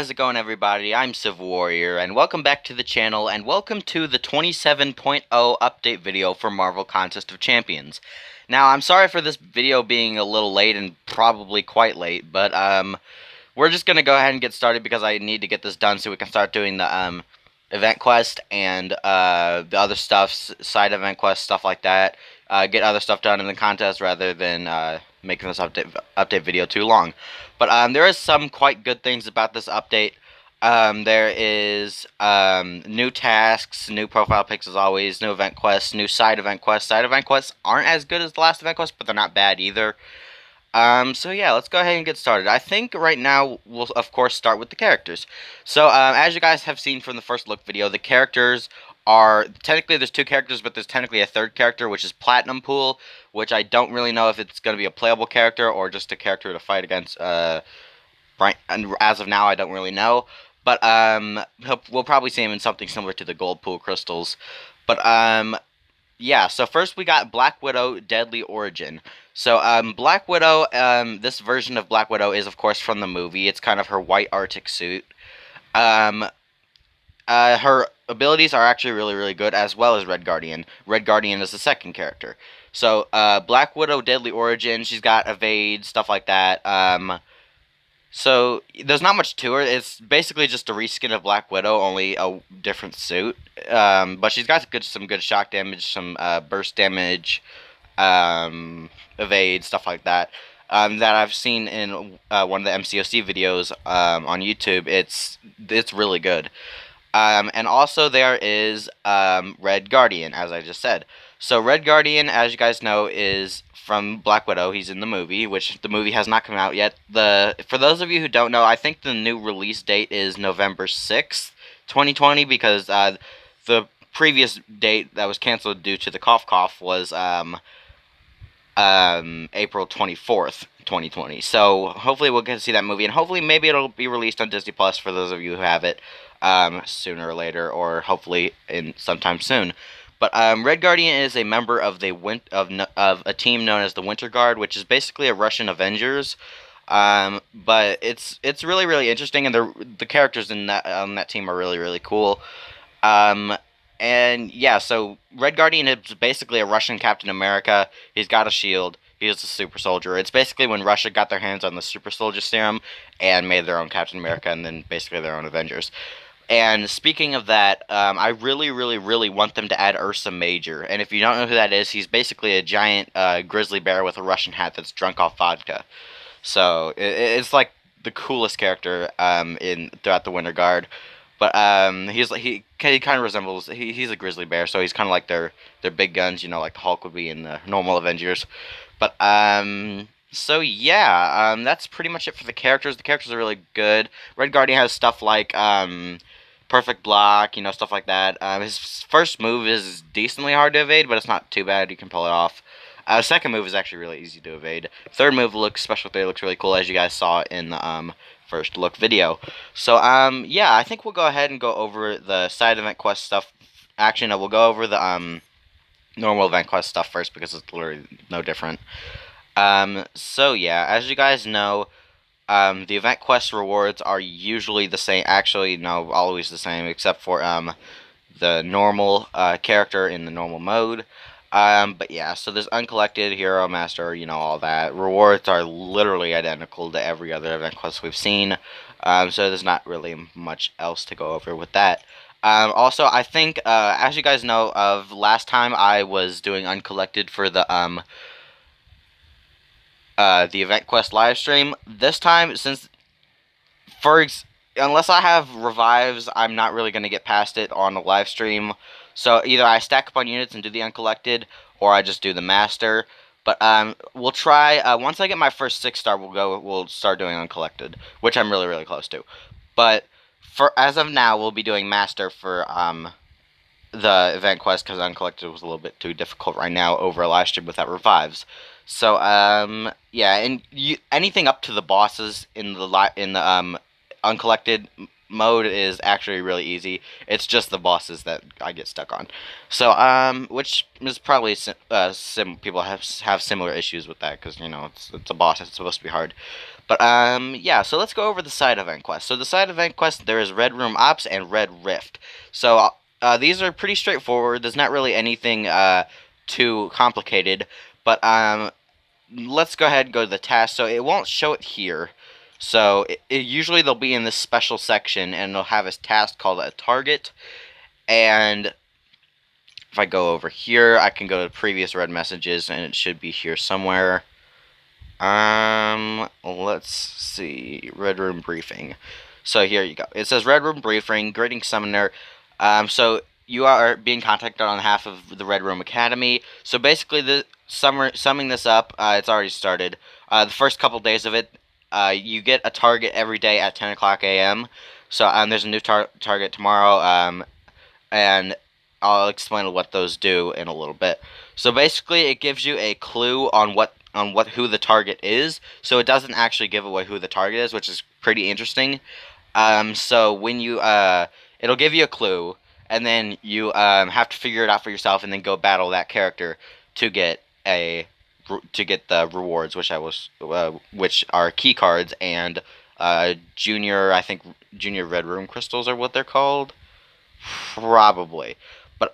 how's it going, everybody? I'm Civ Warrior, and welcome back to the channel, and welcome to the 27.0 update video for Marvel Contest of Champions. Now, I'm sorry for this video being a little late, and probably quite late, but, we're just gonna go ahead and get started because I need to get this done so we can start doing the, event quest and, the other stuff, side event quest, stuff like that. Get other stuff done in the contest rather than, making this update video too long. But there is some quite good things about this update. There is new tasks, new profile pics as always, new event quests, new side event quests. Side event quests aren't as good as the last event quest, but they're not bad either. So yeah, let's go ahead and get started. I think right now we'll of course start with the characters. So as you guys have seen from the first look video, the characters are technically there's two characters, but there's technically a third character, which is Platinum Pool, which I don't really know if it's going to be a playable character or just a character to fight against. Right, and as of now, I don't really know, but we'll probably see him in something similar to the Gold Pool crystals. But yeah. So first we got Black Widow, Deadly Origin. So Black Widow, this version of Black Widow is of course from the movie. It's kind of her white Arctic suit. Her abilities are actually really good, as well as Red Guardian. Red Guardian is the second character. So, Black Widow, Deadly Origin, she's got evade, stuff like that. So, there's not much to her. It's basically just a reskin of Black Widow, only a different suit. But she's got some good shock damage, some burst damage, evade, stuff like that. That I've seen in one of the MCOC videos on YouTube. It's really good. And also there is Red Guardian, as I just said. So Red Guardian, as you guys know, is from Black Widow. He's in the movie, which the movie has not come out yet. For those of you who don't know, I think the new release date is November 6th, 2020, because the previous date that was canceled due to the cough was April 24th, 2020. So hopefully we'll get to see that movie, and hopefully maybe it'll be released on Disney Plus for those of you who have it. Sooner or later, or hopefully in sometime soon. But Red Guardian is a member of a team known as the Winter Guard, which is basically a Russian Avengers. But it's really interesting, and the characters in that team are really cool. And yeah, so Red Guardian is basically a Russian Captain America. He's got a shield. He's a super soldier. It's basically when Russia got their hands on the super soldier serum and made their own Captain America, and then basically their own Avengers. And speaking of that, I really want them to add Ursa Major. And if you don't know who that is, he's basically a giant grizzly bear with a Russian hat that's drunk off vodka. So it's like the coolest character throughout the Winter Guard. But he kind of resembles he's a grizzly bear, so he's kind of like their big guns, like the Hulk would be in the normal Avengers. But so yeah, that's pretty much it for the characters. The characters are really good. Red Guardian has stuff like perfect block, stuff like that. His first move is decently hard to evade, but it's not too bad. You can pull it off. Second move is actually really easy to evade. Third move special 3 looks really cool, as you guys saw in the first look video. So yeah, I think we'll go ahead and go over the side event quest stuff. Actually, no, we'll go over the normal event quest stuff first because it's literally no different. So yeah, as you guys know, the event quest rewards are usually the same. Actually, no, always the same, except for the normal character in the normal mode. But yeah, so there's Uncollected, Hero, Master, all that. Rewards are literally identical to every other event quest we've seen. So there's not really much else to go over with that. Also, I think, as you guys know, of last time I was doing Uncollected for the event quest live stream. This time, unless I have revives, I'm not really going to get past it on the live stream. So either I stack up on units and do the Uncollected, or I just do the Master. But we'll try, once I get my first 6-star, we'll start doing Uncollected, which I'm really close to. But as of now, we'll be doing Master for the event quest, because Uncollected was a little bit too difficult right now over a live stream without revives. So yeah, and anything up to the bosses in the Uncollected mode is actually really easy. It's just the bosses that I get stuck on. So which is probably people have similar issues with that because it's a boss. It's supposed to be hard. But yeah. So let's go over the side event quest. So the side event quest, there is Red Room Ops and Red Rift. So these are pretty straightforward. There's not really anything too complicated. But let's go ahead and go to the task. So it won't show it here. So usually they'll be in this special section, and they'll have a task called a target. And if I go over here, I can go to previous red messages, and it should be here somewhere. Let's see, Red Room Briefing. So here you go. It says Red Room Briefing, Greeting Summoner. So you are being contacted on behalf of the Red Room Academy. So basically, summing this up, it's already started. The first couple days of it, you get a target every day at 10 o'clock a.m. So there's a new target tomorrow, and I'll explain what those do in a little bit. So basically, it gives you a clue on who the target is. So it doesn't actually give away who the target is, which is pretty interesting. So when you it'll give you a clue, and then you have to figure it out for yourself, and then go battle that character to get the rewards, which are key cards and junior red room crystals are what they're called, probably. But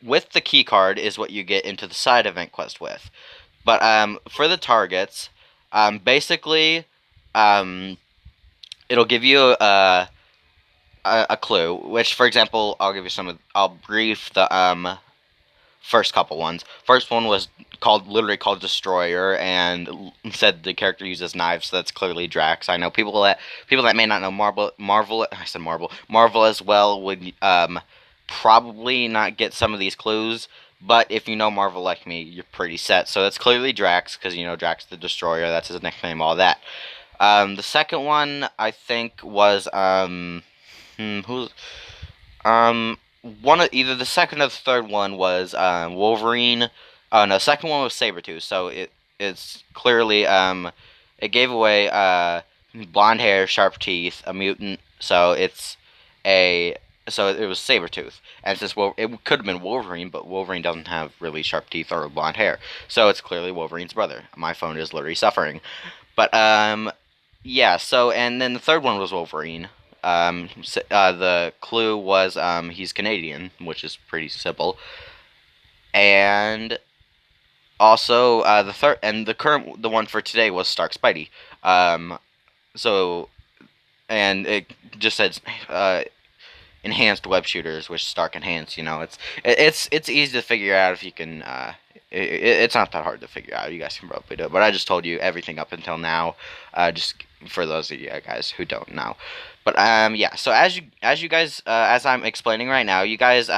with the key card is what you get into the side event quest with. But for the targets, basically, it'll give you a clue. Which, for example, I'll brief the first couple ones. First one was literally called Destroyer, and said the character uses knives, so that's clearly Drax. I know people that may not know Marvel as well would probably not get some of these clues, but if you know Marvel like me, you're pretty set. So that's clearly Drax, because Drax the Destroyer, that's his nickname, all that. The second one, I think, was either the second or the third one was Wolverine. No, second one was Sabretooth. So it's clearly it gave away blonde hair, sharp teeth, a mutant. So it was Sabretooth. And since it could have been Wolverine, but Wolverine doesn't have really sharp teeth or blonde hair, so it's clearly Wolverine's brother. My phone is literally suffering. But yeah. So and then the third one was Wolverine. The clue was he's Canadian, which is pretty simple. And also the one for today was Stark Spidey. And it just says enhanced web shooters, which Stark enhanced. It's easy to figure out if you can. It's not that hard to figure out. You guys can probably do it. But I just told you everything up until now, just for those of you guys who don't know. But yeah. So as you guys as I'm explaining right now, you guys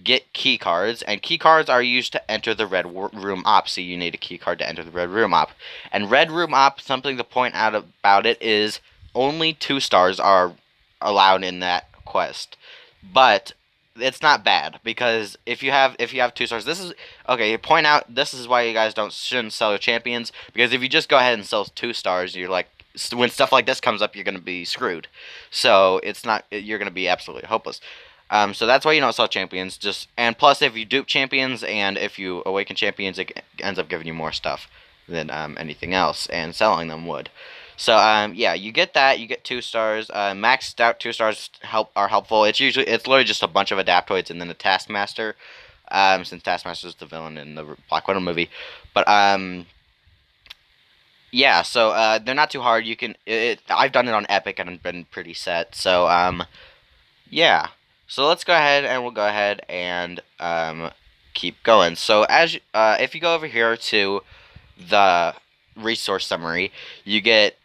get key cards, and key cards are used to enter the Red Room Op. So you need a key card to enter the Red Room Op. And Red Room Op, something to point out about it is only 2 stars are allowed in that quest, but it's not bad, because if you have 2 stars, this is okay. Point out, this is why you guys shouldn't sell your champions, because if you just go ahead and sell 2 stars, you're like, when stuff like this comes up, you're gonna be screwed. So you're gonna be absolutely hopeless. So that's why you don't sell champions. And plus, if you dupe champions and if you awaken champions, it ends up giving you more stuff than anything else, and selling them would. So yeah, you get that. You get 2 stars. Maxed out 2 stars are helpful. It's literally just a bunch of adaptoids and then a Taskmaster. Since Taskmaster is the villain in the Black Widow movie, but yeah. So they're not too hard. I've done it on Epic and I've been pretty set. So yeah. So let's go ahead and keep going. So if you go over here to the resource summary, you get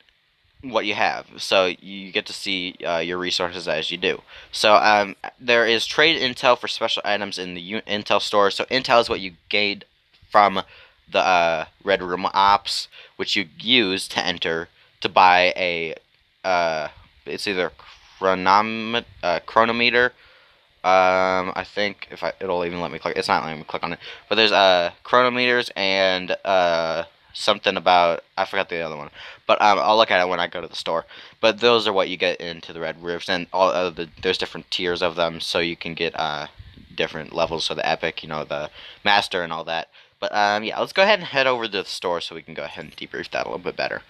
what you have. So you get to see your resources as you do. So there is trade intel for special items in the intel store. So intel is what you gained from the Red Room Ops, which you use to enter to buy a it's either chronometer. I think it'll even let me click. It's not letting me click on it. But there's chronometers and something about, I forgot the other one, but I'll look at it when I go to the store. But those are what you get into the red roofs, and there's different tiers of them, so you can get different levels. So the epic, the master, and all that. But yeah, let's go ahead and head over to the store so we can go ahead and debrief that a little bit better.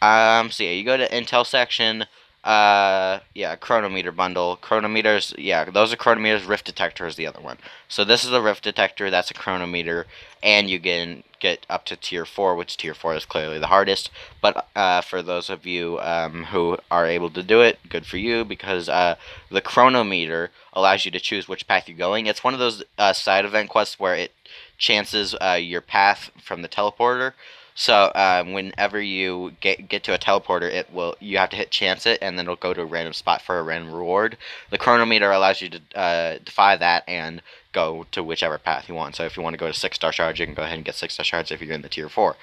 So yeah, you go to Intel section. Yeah, chronometer bundle. Chronometers, yeah, those are chronometers. Rift detector is the other one. So this is a rift detector. That's a chronometer, and you can get up to tier 4, which tier 4 is clearly the hardest. But for those of you who are able to do it, good for you, because the chronometer allows you to choose which path you're going. It's one of those side event quests where it chances your path from the teleporter. So whenever you get to a teleporter, you have to hit chance it, and then it'll go to a random spot for a random reward. The chronometer allows you to defy that and go to whichever path you want. So if you want to go to 6-star shards, you can go ahead and get 6-star shards if you're in the tier 4.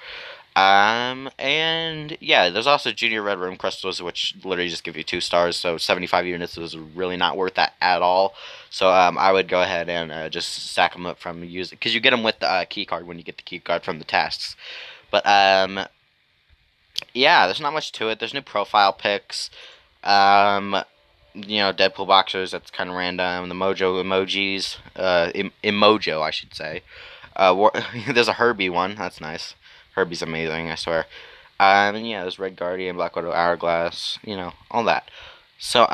And yeah, there's also junior red room crystals, which literally just give you 2 stars. So 75 units is really not worth that at all. So I would go ahead and just stack them up from using, because you get them with the key card when you get the key card from the tasks. But yeah, there's not much to it. There's new profile pics. Deadpool boxers. That's kind of random. The Mojo emojis. Emojo, I should say. There's a Herbie one. That's nice. Herbie's amazing, I swear. And yeah, there's Red Guardian, Black Widow, Hourglass. All that. So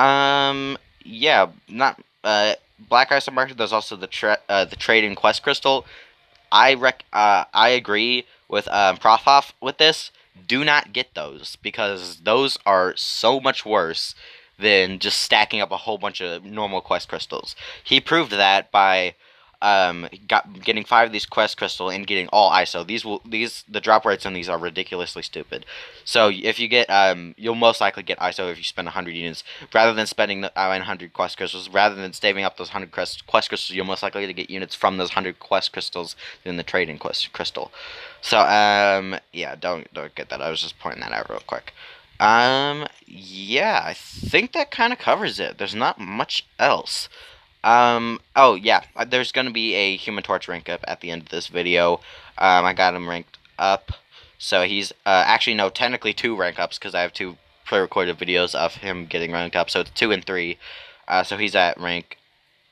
yeah, not Black Ice Market. There's also the Trading Quest Crystal. I agree with Profhoff with this. Do not get those, because those are so much worse than just stacking up a whole bunch of normal quest crystals. He proved that by getting 5 of these quest crystal and getting all ISO. The drop rates on these are ridiculously stupid. So if you get you'll most likely get ISO if you spend 100 units rather than spending 100 quest crystals. Rather than saving up those 100 quest crystals, you're most likely to get units from those 100 quest crystals than the trading quest crystal. So yeah, don't get that. I was just pointing that out real quick. Yeah, I think that kind of covers it. There's not much else. Oh yeah, there's gonna be a Human Torch rank up at the end of this video. I got him ranked up, so he's actually no, technically 2 rank ups, because I have 2 pre-recorded videos of him getting ranked up. So it's 2 and 3. So he's at rank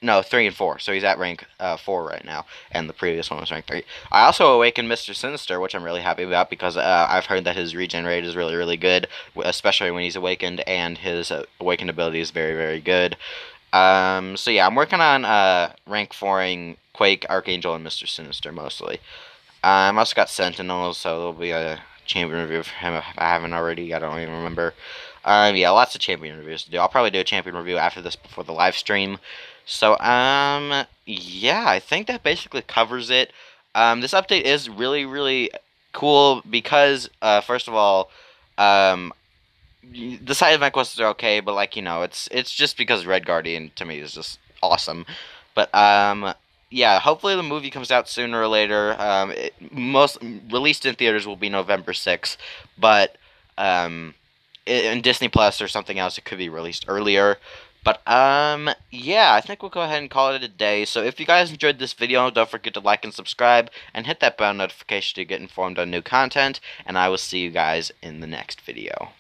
3 and 4. So he's at rank 4 right now, and the previous one was rank 3. I also awakened Mr. Sinister, which I'm really happy about, because I've heard that his regen rate is really, really good, especially when he's awakened, and his awakened ability is very, very good. So yeah, I'm working on rank 4ing Quake, Archangel, and Mr. Sinister mostly. I've also got Sentinels, so there'll be a champion review for him if I haven't already. I don't even remember. Yeah, lots of champion reviews to do. I'll probably do a champion review after this before the live stream. So yeah, I think that basically covers it. This update is really, really cool because first of all, the side event quests are okay, but it's just because Red Guardian to me is just awesome. But yeah, hopefully the movie comes out sooner or later. Most released in theaters will be November 6th, but in Disney Plus or something else, it could be released earlier. But yeah, I think we'll go ahead and call it a day. So if you guys enjoyed this video, don't forget to like and subscribe and hit that bell notification to get informed on new content, and I will see you guys in the next video.